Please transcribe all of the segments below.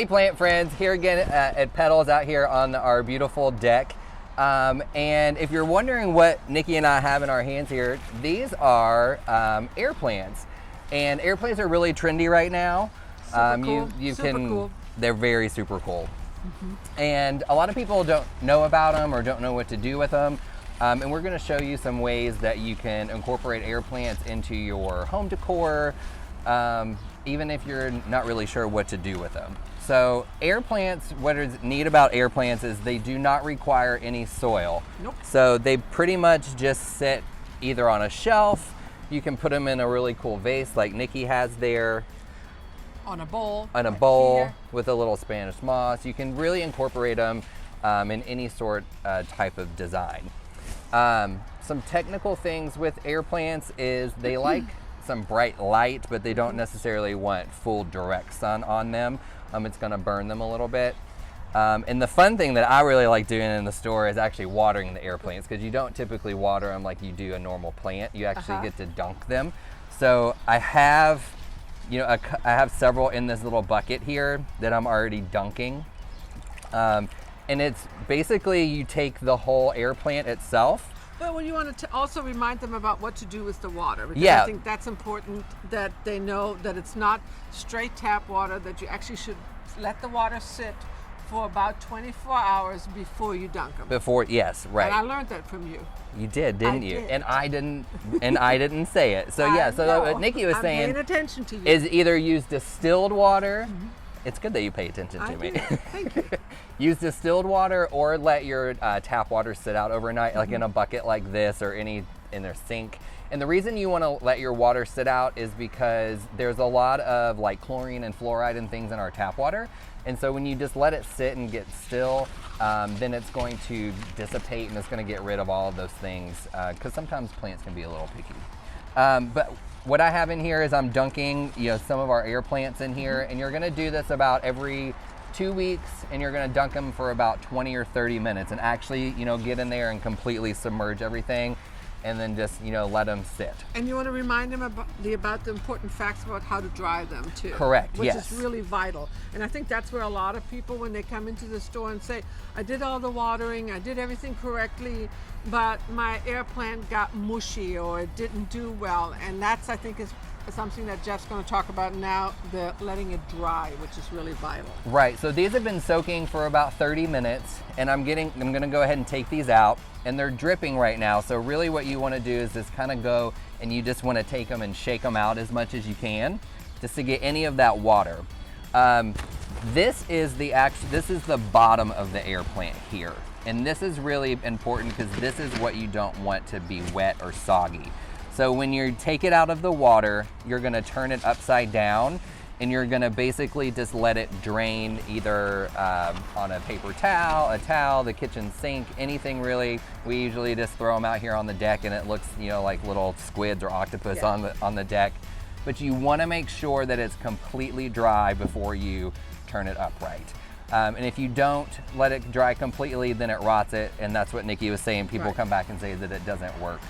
Hey plant friends, here again at Petals out here on our beautiful deck. And if you're wondering what Nikki and I have in our hands here, these are air plants. And air plants are really trendy right now. Super cool. They're very super cool. And a lot of people don't know about them or don't know what to do with them. And we're gonna show you some ways that you can incorporate air plants into your home decor, even if you're not really sure what to do with them. So air plants, what is neat about air plants is they do not require any soil. Nope. So they pretty much just sit either on a shelf, you can put them in a really cool vase like Nikki has there. On a bowl. On a bowl with a little Spanish moss. You can really incorporate them in any sort type of design. Some technical things with air plants is they like some bright light, but they don't necessarily want full direct sun on them. It's gonna burn them a little bit. And the fun thing that I really like doing in the store is actually watering the air plants, because you don't typically water them like you do a normal plant. You actually get to dunk them. So I have, I have several in this little bucket here that I'm already dunking. And it's basically you take the whole air plant itself. But when you want to also remind them about what to do with the water, because I think that's important that they know that it's not straight tap water, that you actually should let the water sit for about 24 hours before you dunk them. Yes, right. And I learned that from you. You did, didn't you? Did. And I didn't say it. So so what Nikki was saying paying attention to you. is either use distilled water. It's good that you pay attention to me. Thank you. Use distilled water or let your tap water sit out overnight, like in a bucket like this or in their sink. And the reason you want to let your water sit out is because there's a lot of like chlorine and fluoride and things in our tap water. And so when you just let it sit and get still, then it's going to dissipate and it's going to get rid of all of those things, because sometimes plants can be a little picky. But what I have in here is I'm dunking some of our air plants in here, and you're going to do this about every 2 weeks, and you're going to dunk them for about 20 or 30 minutes and actually get in there and completely submerge everything, and then just let them sit. And you want to remind them about the important facts about how to dry them too. Correct. Which yes. is really vital. And I think that's where a lot of people, when they come into the store and say, I did all the watering, I did everything correctly, but my air plant got mushy or it didn't do well. And that's, I think, is something that Jeff's going to talk about now, the letting it dry, which is really vital. Right. So these have been soaking for about 30 minutes, and I'm going to go ahead and take these out, and they're dripping right now. So really what you want to do is just kind of go and you just want to take them and shake them out as much as you can, just to get any of that water. This is the bottom of the air plant here. And this is really important because this is what you don't want to be wet or soggy. So when you take it out of the water, you're gonna turn it upside down, and you're gonna basically just let it drain either on a paper towel, a towel, the kitchen sink, anything really. We usually just throw them out here on the deck, and it looks like little squids or octopus on the deck. But you wanna make sure that it's completely dry before you turn it upright. And if you don't let it dry completely, then it rots it, and that's what Nikki was saying. People come back and say that it doesn't work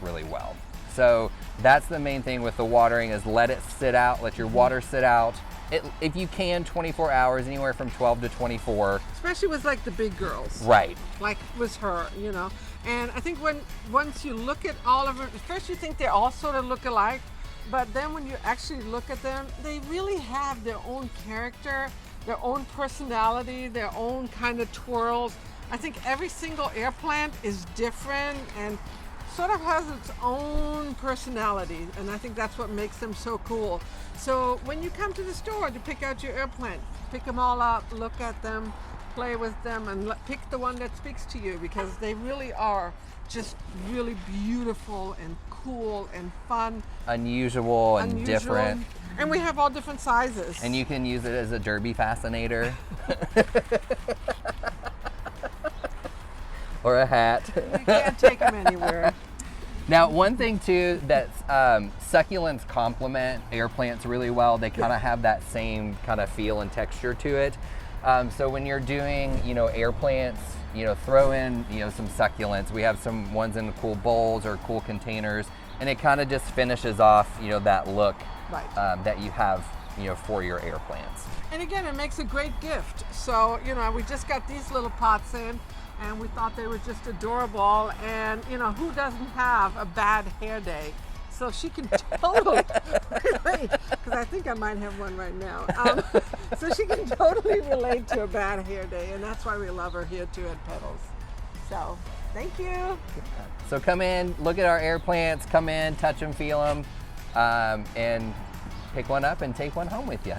really well. So that's the main thing with the watering, is let it sit out, let your water sit out. If you can, 24 hours, anywhere from 12 to 24. Especially with like the big girls. Right. Like with her, And I think once you look at all of them, first you think they all sort of look alike, but then when you actually look at them, they really have their own character, their own personality, their own kind of twirls. I think every single air plant is different and sort of has its own personality, and I think that's what makes them so cool. So when you come to the store to pick out your air plant, pick them all up, look at them, play with them, and pick the one that speaks to you, because they really are just really beautiful and cool and fun. Unusual and different. And we have all different sizes. And you can use it as a derby fascinator. Or a hat. You can't take them anywhere. Now, one thing too that succulents complement air plants really well. They kind of have that same kind of feel and texture to it. So when you're doing, air plants, throw in, some succulents. We have some ones in cool bowls or cool containers, and it kind of just finishes off, that look that you have for your air plants. And again, it makes a great gift. So, we just got these little pots in and we thought they were just adorable. And, who doesn't have a bad hair day? So she can totally relate, because I think I might have one right now. So she can totally relate to a bad hair day. And that's why we love her here too at Petals. So, thank you. So come in, look at our air plants, come in, touch them, feel them, and pick one up and take one home with you.